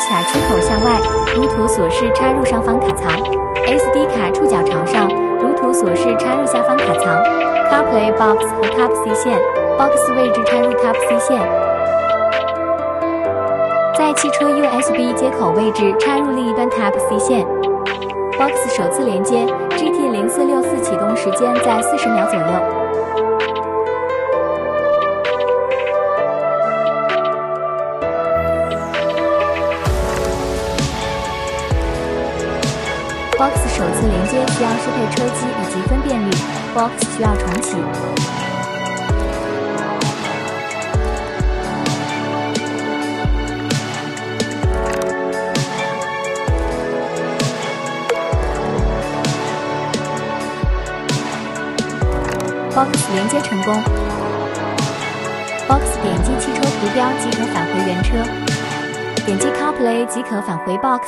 卡出口向外，如图所示插入上方卡槽 ；SD 卡触角朝上，如图所示插入下方卡槽。CarPlay Box 和 Type-C 线 ，Box 位置插入 Type-C 线，在汽车 USB 接口位置插入另一端 Type-C 线。Box 首次连接 GT0464启动时间在40秒左右。Box 首次连接需要适配车机以及分辨率 ，Box 需要重启。Box 连接成功。Box 点击汽车图标即可返回原车，点击 CarPlay即可返回 Box。